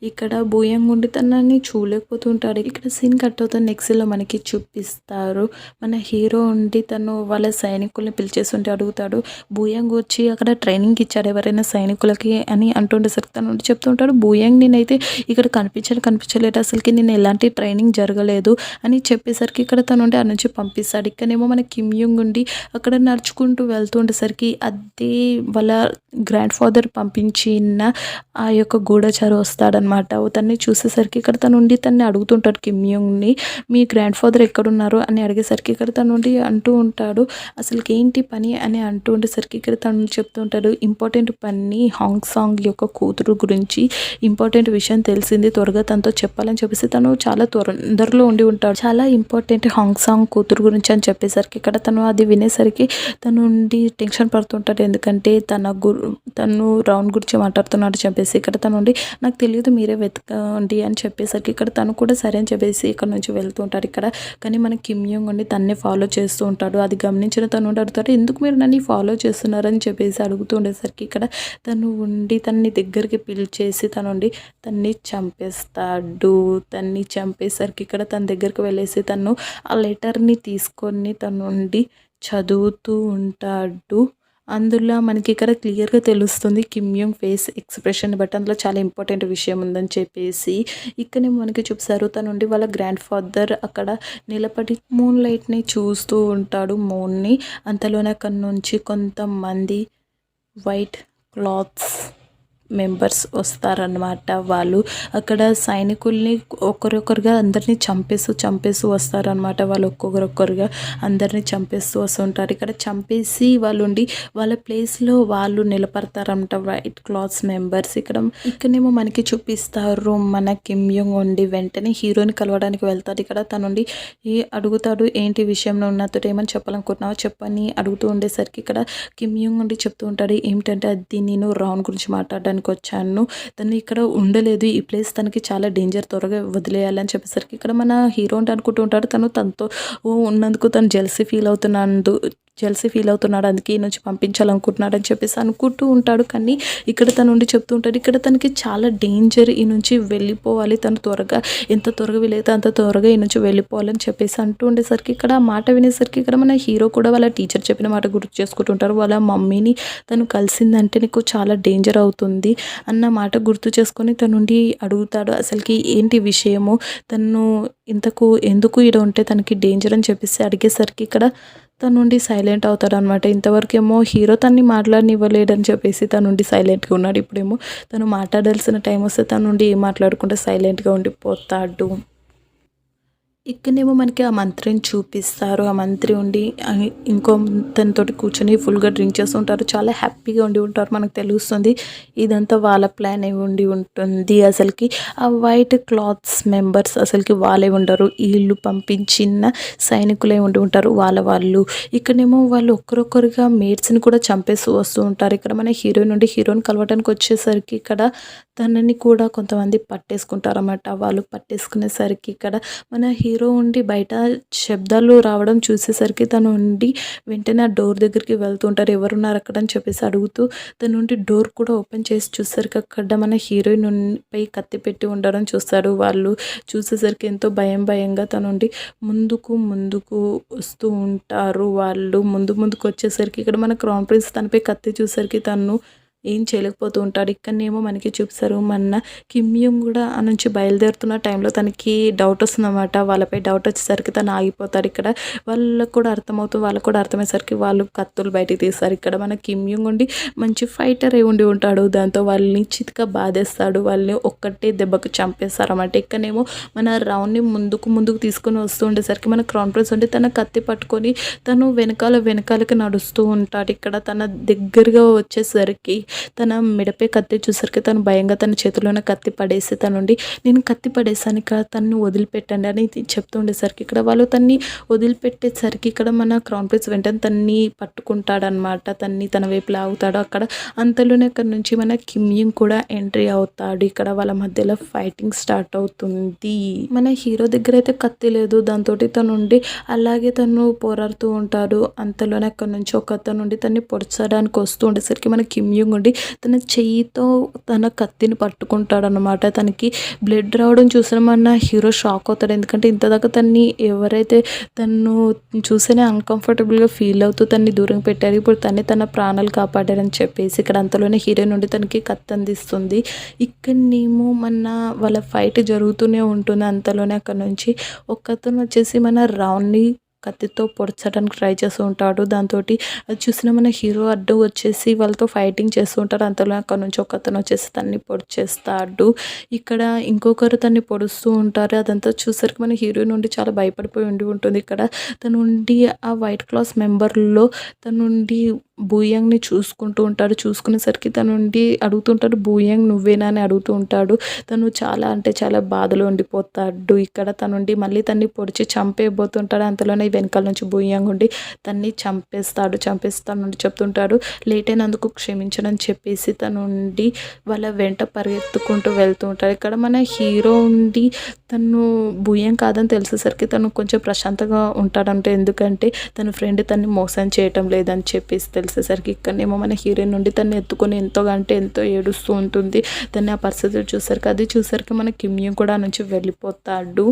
ఇక్కడ బూయంగ్ ఉండి తనని చూడలేకపోతూ ఉంటాడు. ఇక్కడ సీన్ కట్ అవుతుంది. నెక్స్ట్లో మనకి చూపిస్తారు. మన హీరో ఉండి తను వాళ్ళ సైనికుల్ని పిలిచేస్తుంటే అడుగుతాడు, బూయంగ్ వచ్చి అక్కడ ట్రైనింగ్ ఇచ్చాడు ఎవరైనా సైనికులకి అని అంటుండేసరికి తను ఉండి చెప్తూ ఉంటాడు, బూయంగ్ నేనైతే ఇక్కడ కనిపించలేదు అసలుకి, నేను ఎలాంటి ట్రైనింగ్ జరగలేదు అని చెప్పేసరికి ఇక్కడ తను ఉండి ఆ నుంచి పంపిస్తాడు. ఇక్కడనేమో మన కిమ్ యూంగ్ ఉండి అక్కడ నడుచుకుంటూ వెళ్తుండేసరికి అదే వాళ్ళ గ్రాండ్ ఫాదర్ పంపించిన ఆ యొక్క గూఢచారి వస్తాడనమాట. తన్ని చూసేసరికి ఇక్కడ తనుండి తన్ని అడుగుతుంటాడు కిమ్ యూంగ్ని, మీ గ్రాండ్ ఫాదర్ ఎక్కడున్నారు అని అడిగేసరికి ఇక్కడ తనుండి అంటూ ఉంటాడు, అసలుకి ఏంటి పని అని అంటూ ఉండేసరికి ఇక్కడ తను చెప్తూ ఉంటాడు, ఇంపార్టెంట్ పని హాంగ్ సాంగ్ యొక్క కూతురు గురించి ఇంపార్టెంట్ విషయం తెలిసింది, త్వరగా తనతో చెప్పాలని చెప్పేసి తను చాలా తొందరలో ఉండి ఉంటాడు, చాలా ఇంపార్టెంట్ హాంగ్ సాంగ్ కూతురు గురించి అని చెప్పేసరికి ఇక్కడ తను అది వినేసరికి తను ఉండి టెన్షన్ పడుతుంటాడు. ఎందుకంటే తను రౌండ్ గురించి మాట్లాడుతున్నాడు చెప్పేసి ఇక్కడ తను ఉండి నాకు తెలియదు మీరే వెతకండి అని చెప్పేసరికి ఇక్కడ తను కూడా సరే అని చెప్పేసి ఇక్కడ నుంచి వెళ్తూ ఉంటాడు. ఇక్కడ కానీ మన కిమ్ యూంగ్ ఉండి తన్నే ఫాలో చేస్తూ ఉంటాడు. అది గమనించిన తను ఉండి అడుగుతాడు, ఎందుకు మీరు నన్ను ఫాలో చేస్తున్నారని చెప్పేసి అడుగుతూ ఉండేసరికి ఇక్కడ తను ఉండి తన్ని దగ్గరికి పిలిచేసి తన్ని చంపేస్తాడు. తన్ని చంపేసరికి ఇక్కడ తన దగ్గరికి వెళ్ళేసి తను ఆ లెటర్ని తీసుకొని తను ఉండి చదువుతూ ఉంటాడు. అందులో మనకి ఇక్కడ క్లియర్గా తెలుస్తుంది Kim Jung face expression but అందులో చాలా ఇంపార్టెంట్ విషయం ఉందని చెప్పేసి ఇక్కడనే మనకి చూపిస్తారు. తనుండి వాళ్ళ గ్రాండ్ ఫాదర్ అక్కడ నిలబడి మూన్ లైట్ని చూస్తూ ఉంటాడు, మూన్ని. అంతలోనే అక్కడ నుంచి కొంతమంది వైట్ క్లాత్స్ మెంబర్స్ వస్తారనమాట. వాళ్ళు అక్కడ సైనికుల్ని ఒకరొకరుగా అందరినీ చంపేస్తూ వస్తారనమాట. వాళ్ళు ఒక్కొక్కరుగా అందరినీ చంపేస్తూ వస్తుంటారు. ఇక్కడ చంపేసి వాళ్ళు ఉండి వాళ్ళ ప్లేస్లో వాళ్ళు నిలబడతారనమాట వైట్ క్లాత్స్ మెంబర్స్. ఇక్కడనేమో మనకి చూపిస్తారు మన కిమ్ యూంగ్ ఉండి వెంటనే హీరోని కలవడానికి వెళ్తాడు. ఇక్కడ తనుండి అడుగుతాడు, ఏంటి విషయంలో నాతో ఏమని చెప్పాలనుకుంటున్నావో చెప్పని అడుగుతూ ఉండేసరికి ఇక్కడ కిమ్ యూంగ్ ఉండి చెప్తూ ఉంటాడు, ఏమిటంటే అది నేను రౌండ్ గురించి మాట్లాడడానికి వచ్చాను, తను ఇక్కడ ఉండలేదు, ఈ ప్లేస్ తనకి చాలా డేంజర్, త్వరగా వదిలేయాలని చెప్పేసరికి ఇక్కడ మన హీరో అనుకుంటూ ఉంటాడు, తనతో ఉన్నందుకు తను జెల్సీ ఫీల్ అవుతున్నాడు అందుకే ఈ నుంచి పంపించాలనుకుంటున్నాడు అని చెప్పేసి అనుకుంటూ ఉంటాడు. కానీ ఇక్కడ తను ఉండి చెప్తూ ఉంటాడు, ఇక్కడ తనకి చాలా డేంజర్, ఈ నుంచి వెళ్ళిపోవాలి, తను ఎంత త్వరగా వీలైతే అంత త్వరగా ఈ నుంచి వెళ్ళిపోవాలని చెప్పేసి అంటూ ఉండేసరికి ఇక్కడ ఆ మాట వినేసరికి ఇక్కడ మన హీరో కూడా వాళ్ళ టీచర్ చెప్పిన మాట గుర్తు చేసుకుంటుంటారు. వాళ్ళ మమ్మీని తను కలిసిందంటే నీకు చాలా డేంజర్ అవుతుంది అన్న మాట గుర్తు చేసుకొని తనుండి అడుగుతాడు, అసలుకి ఏంటి విషయము, తను ఎందుకు ఈడ ఉంటే తనకి డేంజర్ అని చెప్పేసి అడిగేసరికి ఇక్కడ తనుండి సైలెంట్ అవుతాడు అనమాట. ఇంతవరకేమో హీరో తన్ని మాట్లాడనివ్వలేడని చెప్పేసి తనుండి సైలెంట్గా ఉన్నాడు. ఇప్పుడేమో తను మాట్లాడాల్సిన టైం వస్తే తనుండి ఏం మాట్లాడకుండా సైలెంట్గా ఉండిపోతాడు. ఇక్కడనేమో మనకి ఆ మంత్రిని చూపిస్తారు. ఆ మంత్రి ఉండి ఇంకో తనతోటి కూర్చొని ఫుల్‌గా డ్రింక్ చేస్తుంటారు. చాలా హ్యాపీగా ఉండి ఉంటారు. మనకు తెలుస్తుంది. ఇదంతా వాళ్ళ ప్లానే ఉండి ఉంటుంది అసలకి. ఆ వైట్ క్లాత్స్ మెంబర్స్ అసలకి వాళ్ళే ఉండరు. ఈళ్ళు పంపించిన సైనికులే ఉండి ఉంటారు. వాళ్ళు. ఇక్కడనేమో వాళ్ళు ఒక్కరొక్కరుగా మేట్స్‌ని కూడా చంపేస్తూ వస్తూ ఉంటారు. ఇక్కడ మన హీరోయిన్ నుండి హీరోని కలవటానికి వచ్చేసరికి ఇక్కడ తనని కూడా కొంతమంది పట్టేసుకుంటారన్నమాట. వాళ్ళు పట్టేసుకునేసరికి ఇక్కడ మన హీరో ఉండి బయట శబ్దాలు రావడం చూసేసరికి తను ఉండి వెంటనే ఆ డోర్ దగ్గరికి వెళ్తూ ఉంటారు. ఎవరున్నారు అక్కడ అని చెప్పేసి అడుగుతూ తను ఉండి డోర్ కూడా ఓపెన్ చేసి చూసేసరికి అక్కడ మన హీరోయిన్ పై కత్తి పెట్టి ఉండడం చూస్తారు. వాళ్ళు చూసేసరికి ఎంతో భయంగా తనుండి ముందుకు వస్తూ ఉంటారు. వాళ్ళు ముందుకు వచ్చేసరికి ఇక్కడ మన క్రౌన్ ప్రిన్స్ తనపై కత్తి చూసేసరికి తను ఏం చేయలేకపోతూ ఉంటాడు. ఇక్కడనేమో మనకి చూపిస్తారు మన కిమ్ యూంగ్ కూడా ఆ నుంచి బయలుదేరుతున్న టైంలో తనకి డౌట్ వస్తుందన్నమాట. వాళ్ళపై డౌట్ వచ్చేసరికి తను ఆగిపోతాడు. ఇక్కడ వాళ్ళకు కూడా అర్థమయ్యేసరికి వాళ్ళు కత్తులు బయటికి తీస్తారు. ఇక్కడ మన కిమ్ యూంగ్ ఉండి మంచి ఫైటర్ అయి ఉండి ఉంటాడు. దాంతో వాళ్ళని చితికా బాధేస్తాడు. వాళ్ళని ఒక్కటే దెబ్బకు చంపేస్తారన్నమాట. ఇక్కడనేమో మన రౌండ్ని ముందుకు తీసుకొని వస్తూ ఉండేసరికి మన క్రౌన్ ప్రిన్స్ ఉండి తన కత్తి పట్టుకొని తను వెనకాలకి నడుస్తూ ఉంటాడు. ఇక్కడ తన దగ్గరగా వచ్చేసరికి తన మెడపై కత్తి చూసరికి తను భయంగా తన చేతిలోనే కత్తి పడేసి తనుండి నేను కత్తి పడేసాను ఇక్కడ తన్ని వదిలిపెట్టండి అని చెప్తూ ఉండేసరికి ఇక్కడ వాళ్ళు తన్ని వదిలిపెట్టేసరికి ఇక్కడ మన క్రౌన్ ప్రిన్స్ వెంటనే తన్ని పట్టుకుంటాడనమాట. తన వైపు లాగుతాడు. అక్కడ అంతలోనే అక్కడ నుంచి మన కిమ్ యూంగ్ కూడా ఎంట్రీ అవుతాడు. ఇక్కడ వాళ్ళ మధ్యలో ఫైటింగ్ స్టార్ట్ అవుతుంది. మన హీరో దగ్గర అయితే కత్తి లేదు. దాంతో తనుండి అలాగే తను పోరాడుతూ ఉంటాడు. అంతలోనే అక్కడ నుంచి ఒక అతను ఉండి తన్ని పొడచడానికి వస్తూ ఉండేసరికి మన కిమ్ యూంగ్ ఉండి తన చెయ్యితో తన కత్తిని పట్టుకుంటాడనమాట. తనకి బ్లడ్ రావడం చూసిన మన హీరో షాక్ అవుతాడు. ఎందుకంటే ఇంతదాకా తన్ని ఎవరైతే తను చూస్తేనే అన్కంఫర్టబుల్గా ఫీల్ అవుతూ తన్ని దూరం పెట్టారు. ఇప్పుడు తన ప్రాణాలు కాపాడారని చెప్పేసి ఇక్కడ అంతలోనే హీరోయిన్ నుండి తనకి కత్తి అందిస్తుంది. ఇక్కడనేమో వాళ్ళ ఫైట్ జరుగుతూనే ఉంటుంది. అంతలోనే అక్కడ నుంచి ఒకతను వచ్చేసి మన రౌండ్ని కత్తితో పొడచడానికి ట్రై చేస్తూ ఉంటాడు. దాంతోటి అది చూసిన మన హీరో అడ్డు వచ్చేసి వాళ్ళతో ఫైటింగ్ చేస్తూ ఉంటారు. అంతలో అక్కడ నుంచి ఒకతను వచ్చేసి తన్ని పొడిచేస్తాడు. ఇక్కడ ఇంకొకరు తన్ని పొడుస్తూ ఉంటారు. అదంతా చూసరికి మన హీరోయిన్ నుండి చాలా భయపడిపోయి ఉంటుంది. ఇక్కడ తను ఉండి ఆ వైట్ క్లాస్ మెంబర్లో తనుండి బూయాంగ్ని చూసుకుంటూ ఉంటాడు. చూసుకునేసరికి తనుండి అడుగుతుంటాడు బూయాంగ్ నువ్వేనా అని అడుగుతూ ఉంటాడు. తను చాలా అంటే చాలా బాధలో ఉండిపోతాడు. ఇక్కడ తనుండి మళ్ళీ తన్ని పొడిచి చంపేయబోతుంటాడు. అంతలోనే వెనకాల నుంచి బూయాంగ్ ఉండి తన్ని చంపేస్తాను చెప్తుంటాడు. లేట్ అయినందుకు క్షమించనని చెప్పేసి తనుండి వాళ్ళ వెంట పరిగెత్తుకుంటూ వెళ్తూ ఉంటాడు. ఇక్కడ మన హీరో ఉండి తను బూయాంగ్ కాదని తెలిసేసరికి తను కొంచెం ప్రశాంతంగా ఉంటాడంటే ఎందుకంటే తన ఫ్రెండ్ తన్ని మోసం చేయటం లేదని చెప్పేసి తెలిసేసరికి ఇక్కడనేమో మన హీరోయిన్ నుండి తను ఎత్తుకొని ఎంతో ఏడుస్తూ ఉంటుంది. తను ఆ పరిస్థితులు చూసరికి మన కిమ్ యూంగ్ కూడా నుంచి వెళ్ళిపోతాడు.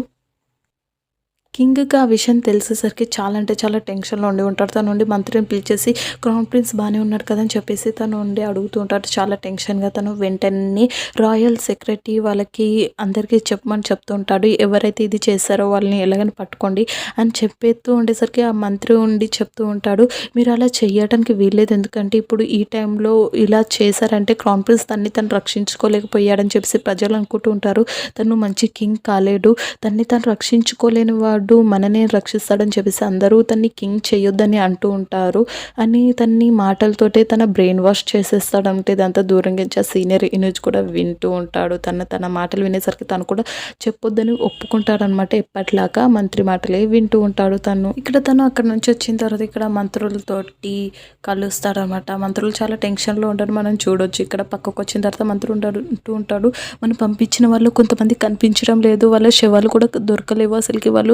కింగ్‌కి ఆ విషయం తెలిసేసరికి చాలా అంటే చాలా టెన్షన్‌లో ఉండి ఉంటాడు. తను ఉండి మంత్రిని పిలిచేసి క్రౌన్ ప్రిన్స్ బాగానే ఉన్నాడు కదా అని చెప్పేసి తను ఉండి అడుగుతూ ఉంటాడు. చాలా టెన్షన్‌గా తను వెంటనే రాయల్ సెక్రటరీ వాళ్ళకి అందరికీ చెప్పమని చెప్తూ ఉంటాడు. ఎవరైతే ఇది చేశారో వాళ్ళని ఎలాగైనా పట్టుకోండి అని చెప్పేస్తూ ఉండేసరికి ఆ మంత్రి ఉండి చెప్తూ ఉంటాడు. మీరు అలా చేయడానికి వీల్లేదు. ఎందుకంటే ఇప్పుడు ఈ టైంలో ఇలా చేశారంటే క్రౌన్ ప్రిన్స్ తను రక్షించుకోలేకపోయాడని చెప్పేసి ప్రజలు అనుకుంటూ ఉంటారు. తను మంచి కింగ్ కాలేడు. తను రక్షించుకోలేని వాడు మననే రక్షిస్తాడని చెప్పేసి అందరూ తన్ని కింగ్ చేయొద్దని అంటూ ఉంటారు అని తన్ని మాటలతోటే తన బ్రెయిన్ వాష్ చేసేస్తాడంటే ఇదంతా దూరంగా నుంచి ఆ సీనియర్ ఇనుజ్ కూడా వింటూ ఉంటాడు. తన మాటలు వినేసరికి తను కూడా చెప్పొద్దని ఒప్పుకుంటాడనమాట. ఎప్పటిలాగా మంత్రి మాటలే వింటూ ఉంటాడు తను. ఇక్కడ తను అక్కడ నుంచి వచ్చిన తర్వాత ఇక్కడ మంత్రులతోటి కలుస్తాడనమాట. మంత్రులు చాలా టెన్షన్లో ఉంటారు. మనం చూడొచ్చు. ఇక్కడ పక్కకు వచ్చిన తర్వాత మంత్రులు ఉంటాడు. మనం పంపించిన వాళ్ళు కొంతమంది కనిపించడం లేదు. వాళ్ళ శవాలు కూడా దొరకలేవు. అసలుకి వాళ్ళు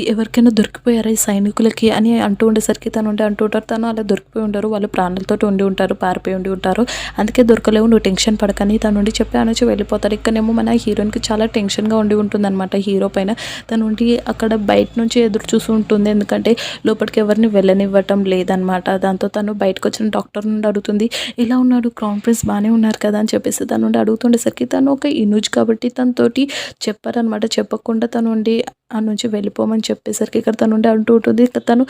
ఎవరికైనా దొరికిపోయారా ఈ సైనికులకి అని అంటూ ఉండేసరికి అంటూ ఉంటారు. తను అలా దొరికిపోయి ఉంటారు. వాళ్ళు ప్రాణాలతో ఉండి ఉంటారు. పారిపోయి ఉండి ఉంటారు. అందుకే దొరకలేవు, నువ్వు టెన్షన్ పడకని తను నుండి చెప్పి అనొచ్చి వెళ్ళిపోతారు. ఇక్కడనేమో మన హీరోయిన్కి చాలా టెన్షన్గా ఉండి ఉంటుంది అనమాట. హీరో పైన తను ఉండి అక్కడ బయట నుంచి ఎదురు చూస్తూ ఉంటుంది. ఎందుకంటే లోపలికి ఎవరిని వెళ్ళనివ్వటం లేదనమాట. దాంతో తను బయటకు వచ్చిన డాక్టర్ నుండి అడుగుతుంది, ఎలా ఉన్నాడు క్రౌన్ ప్రిన్స్ బాగానే ఉన్నారు కదా అని చెప్పేసి తను నుండి అడుగుతుండేసరికి తను ఒక ఇనుజ్ కాబట్టి తనతోటి చెప్పారనమాట. చెప్పకుండా తను ఉండి ఆ నుంచి వెళ్ళిపో వెళ్ళిపోమని చెప్పేసరికి ఇక్కడ తను ఉండి అంటూ ఉంటుంది, తను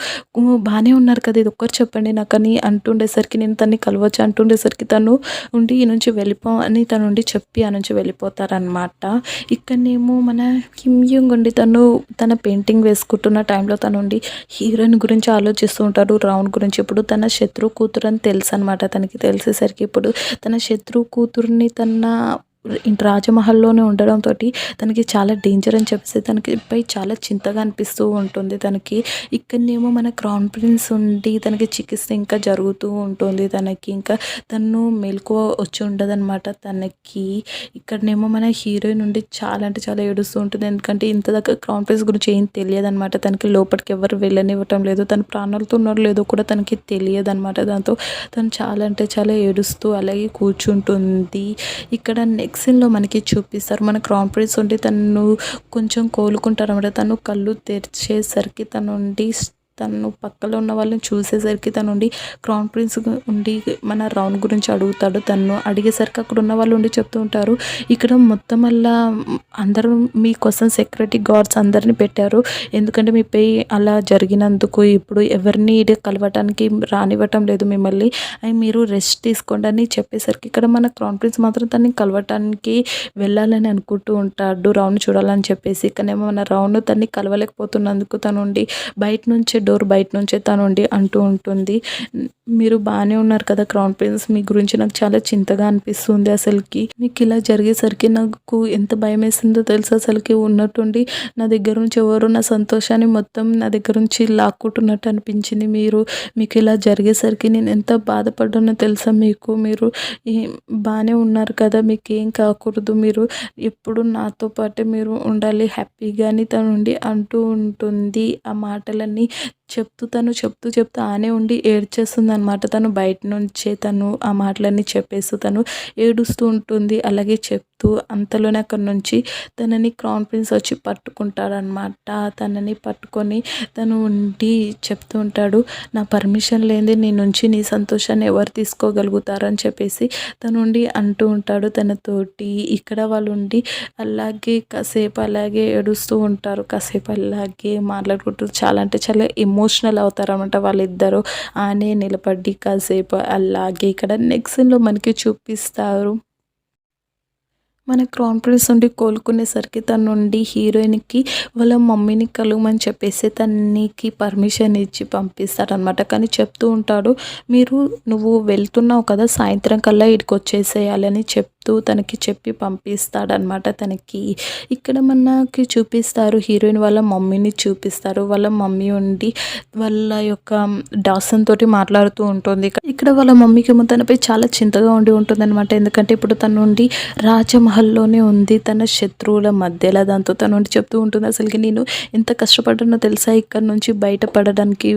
బాగానే ఉన్నారు కదా, ఇది ఒక్కరు చెప్పండి నాకని అంటుండేసరికి నేను తన్ని కలవచ్చు అంటుండేసరికి తను ఉండి ఈ నుంచి వెళ్ళిపో అని తను ఉండి చెప్పి ఆ నుంచి వెళ్ళిపోతారనమాట. ఇక్కడనేమో మన కిమ్ యూంగ్ ఉండి తన పెయింటింగ్ వేసుకుంటున్న టైంలో తను ఉండి హీరోయిన్ గురించి ఆలోచిస్తూ ఉంటాడు, రావణ్ గురించి. ఇప్పుడు తన శత్రు కూతురు అని తెలుసు అనమాట. తనకి తెలిసేసరికి ఇప్పుడు తన శత్రు కూతుర్ని రాజమహల్లోనే ఉండడంతో తనకి చాలా డేంజర్ అని చెప్పేసి తనకి చాలా చింతగా అనిపిస్తూ ఉంటుంది తనకి. ఇక్కడనేమో మన క్రౌన్ ప్రిన్స్ ఉండి తనకి చికిత్స ఇంకా జరుగుతూ ఉంటుంది. తనకి ఇంకా తను మెలకువ వచ్చి ఉండదన్నమాట తనకి. ఇక్కడనేమో మన హీరోయిన్ ఉండి చాలా అంటే చాలా ఏడుస్తూ ఉంటుంది. ఎందుకంటే ఇంత దాకా క్రౌన్ ప్రిన్స్ గురించి ఏం తెలియదు అనమాట తనకి. లోపలికి ఎవరు వెళ్ళనివ్వటం లేదు, తను ప్రాణాలతో ఉన్నారో లేదో కూడా తనకి తెలియదు అనమాట. దాంతో తను చాలా అంటే చాలా ఏడుస్తూ అలాగే కూర్చుంటుంది. ఇక్కడ నెక్స్ట్ సీన్లో మనకి చూపిస్తారు, మన క్రౌన్ ప్రిన్స్ ఉండి తను కొంచెం కోలుకుంటారన్నమాట. తను కళ్ళు తెరిచేసరికి తను పక్కలో ఉన్న వాళ్ళని చూసేసరికి తను ఉండి క్రౌన్ ప్రిన్స్ ఉండి మన రావణ్ గురించి అడుగుతాడు. తను అడిగేసరికి అక్కడ ఉన్న వాళ్ళు ఉండి చెప్తూ ఉంటారు, ఇక్కడ మొత్తం అలా అందరూ మీకోసం సెక్యూరిటీ గార్డ్స్ అందరినీ పెట్టారు, ఎందుకంటే మీపై అలా జరిగినందుకు ఇప్పుడు ఎవరిని కలవటానికి రానివ్వటం లేదు మిమ్మల్ని, అని మీరు రెస్ట్ తీసుకోండి అని చెప్పేసరికి ఇక్కడ మన క్రౌన్ ప్రిన్స్ మాత్రం తనని కలవటానికి వెళ్ళాలని అనుకుంటూ ఉంటాడు, రావణ్ చూడాలని చెప్పేసి. ఇక్కడేమో మన రావణ్ తనని కలవలేకపోతున్నందుకు తను ఉండి డోర్ బయట నుంచే తను ఉండి అంటూ ఉంటుంది, మీరు బాగానే ఉన్నారు కదా క్రౌన్ ప్రిన్స్, మీ గురించి నాకు చాలా చింతగా అనిపిస్తుంది. అసలుకి మీకు ఇలా జరిగేసరికి నాకు ఎంత భయం వేసిందో తెలుసు. అసలుకి ఉన్నట్టుండి నా దగ్గర నుంచి ఎవరు నా సంతోషాన్ని మొత్తం నా దగ్గర నుంచి లాక్కుంటున్నట్టు అనిపించింది. మీకు ఇలా జరిగేసరికి నేను ఎంత బాధపడ్డానో తెలుసా మీకు. మీరు బాగానే ఉన్నారు కదా, మీకు ఏం కాకూడదు, మీరు ఎప్పుడు నాతో పాటే మీరు ఉండాలి హ్యాపీగా అని తను ఉండి అంటూ ఉంటుంది. ఆ మాటలన్నీ చెప్తూ ఆనే ఉండి ఏడ్చేస్తుంది అనమాట. తను బయట నుంచే తను ఆ మాటలన్నీ చెప్పేస్తూ తను ఏడుస్తూ ఉంటుంది. అలాగే చెప్తూ అంతలోనే అక్కడ నుంచి తనని క్రౌన్ ప్రిన్స్ వచ్చి పట్టుకుంటాడనమాట. తనని పట్టుకొని తను ఉండి చెప్తూ ఉంటాడు, నా పర్మిషన్ లేనిదే నీ నుంచి నీ సంతోషాన్ని ఎవరు తీసుకోగలుగుతారు అని చెప్పేసి తను ఉండి అంటూ ఉంటాడు తనతోటి. ఇక్కడ వాళ్ళు ఉండి అలాగే కాసేపు అలాగే ఏడుస్తూ ఉంటారు, కాసేపు అలాగే మాట్లాడుకుంటూ చాలా అంటే చాలా ఎమోషనల్ అవుతారన్నమాట వాళ్ళిద్దరూ. ఆనే నిలబడి కాసేపు అలాగే ఇక్కడ నెక్స్ట్ సీన్లో మనకి చూపిస్తారు, మన క్రౌన్ ప్రిన్స్ నుండి కోలుకునేసరికి తన నుండి హీరోయిన్కి వాళ్ళ మమ్మీని కలవమని చెప్పేసి తనకి పర్మిషన్ ఇచ్చి పంపిస్తాడనమాట. కానీ చెప్తూ ఉంటాడు, నువ్వు వెళ్తున్నావు కదా, సాయంత్రం కల్లా ఇక్కడికి వచ్చేసేయాలని తనకి చెప్పి పంపిస్తాడనమాట తనకి. ఇక్కడ మనకి చూపిస్తారు హీరోయిన్ వాళ్ళ మమ్మీని చూపిస్తారు. వాళ్ళ మమ్మీ ఉండి వాళ్ళ యొక్క డాసన్ తోటి మాట్లాడుతూ ఉంటుంది. ఇక్కడ వాళ్ళ మమ్మీకి తనపై చాలా చింతగా ఉంటుంది అనమాట. ఎందుకంటే ఇప్పుడు తను నుండి రాజమహల్లోనే ఉంది, తన శత్రువుల మధ్యలో. దాంతో తను ఉండి చెప్తూ ఉంటుంది, అసలుకి నేను ఎంత కష్టపడ్డానో తెలుసా ఇక్కడ నుంచి బయటపడడానికి,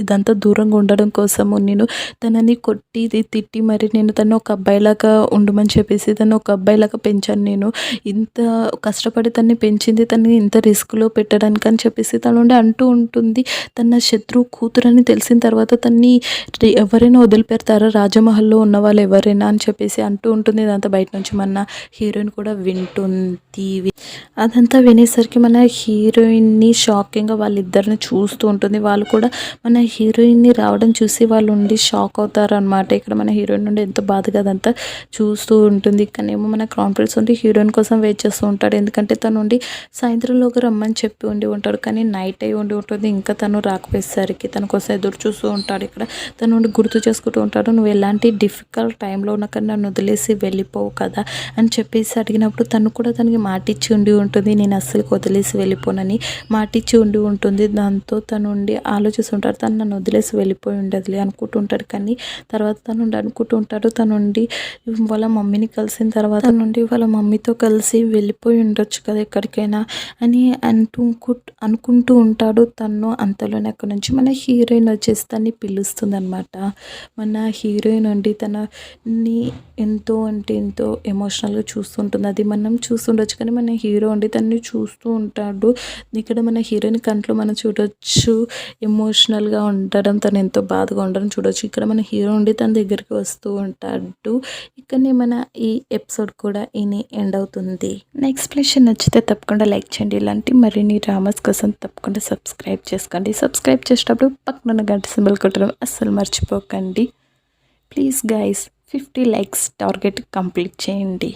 ఇదంతా దూరంగా ఉండడం కోసము. నేను తనని కొట్టి తిట్టి మరి నేను తను ఒక అబ్బాయిలాగా ఉండమని చెప్పేసి తను ఒక అబ్బాయిలాగా పెంచాను. నేను ఇంత కష్టపడి తన్ని పెంచింది తనని ఇంత రిస్క్లో పెట్టడానికి అని చెప్పేసి తను ఉండి అంటూ ఉంటుంది. తన శత్రువు కూతురని తెలిసిన తర్వాత తన్ని ఎవరైనా వదిలిపెడతారా, రాజమహల్లో ఉన్న వాళ్ళు ఎవరైనా అని చెప్పేసి అంటూ ఉంటుంది. ఇదంతా బయట నుంచి మన హీరోయిన్ కూడా వింటుంది. అదంతా వినేసరికి మన హీరోయిన్ని షాకింగ్గా వాళ్ళిద్దరిని చూస్తూ ఉంటుంది. వాళ్ళు కూడా మన హీరోయిన్ని రావడం చూసి వాళ్ళు ఉండి షాక్ అవుతారు అనమాట. ఇక్కడ మన హీరోయిన్ నుండి ఎంతో బాధగా అదంతా చూస్తూ ఉంటుంది. ఇక్కడేమో మన క్రౌన్ ప్రిన్స్ ఉండి హీరోయిన్ కోసం వెయిట్ చేస్తూ ఉంటాడు. ఎందుకంటే తను ఉండి సాయంత్రంలోగా రమ్మని చెప్పి ఉండి ఉంటాడు, కానీ నైట్ అయి ఉండి ఉంటుంది. ఇంకా తను రాకపోయేసరికి తన కోసం ఎదురు చూస్తూ ఉంటాడు. ఇక్కడ తను ఉండి గుర్తు చేసుకుంటూ ఉంటాడు, నువ్వు ఎలాంటి డిఫికల్ట్ టైంలో ఉన్న కానీ నన్ను వదిలేసి వెళ్ళిపోవు కదా అని చెప్పేసి అడిగినప్పుడు తను కూడా తనకి మాటిచ్చి ఉండి ఉంటుంది, నేను అస్సలు వదిలేసి వెళ్ళిపోనని మాటిచ్చి ఉండి ఉంటుంది. దాంతో తను ఉండి ఆలోచిస్తుంటాడు, తను నన్ను వదిలేసి వెళ్ళిపోయి ఉండదులే అనుకుంటూ ఉంటాడు. కానీ తర్వాత తను అనుకుంటూ ఉంటాడు, తను ఉండి వాళ్ళ మమ్మీని కలిసిన తర్వాత నుండి వాళ్ళ మమ్మీతో కలిసి వెళ్ళిపోయి ఉండొచ్చు కదా ఎక్కడికైనా అని అనుకుంటూ ఉంటాడు తను. అంతలోనే అక్కడ నుంచి మన హీరోయిన్ వచ్చేసి తన్ని పిలుస్తుంది అనమాట. మన హీరోయిన్ ఉండి తనని ఎంతో అంటే ఎంతో ఎమోషనల్గా చూస్తూ వస్తుంటుంది. అది మనం చూస్తుండొచ్చు కానీ మన హీరో ఉండి తనని చూస్తూ ఉంటాడు. ఇక్కడ మన హీరోయిన్ కంట్లో మనం చూడొచ్చు ఎమోషనల్గా ఉండడం, తను ఎంతో బాధగా ఉండడం చూడొచ్చు. ఇక్కడ మన హీరో ఉండి తన దగ్గరికి వస్తూ ఉంటాడు. ఇక్కడనే మన ఈ ఎపిసోడ్ కూడా ఎండ్ అవుతుంది. నా ఎక్స్ప్లెనేషన్ నచ్చితే తప్పకుండా లైక్ చేయండి. ఇలాంటి మరిన్ని డ్రామాస్ కోసం తప్పకుండా సబ్స్క్రైబ్ చేసుకోండి. సబ్స్క్రైబ్ చేసేటప్పుడు పక్కన గంట సింబల్ కొట్టడం అస్సలు మర్చిపోకండి. Please guys 50 likes target complete చేయండి.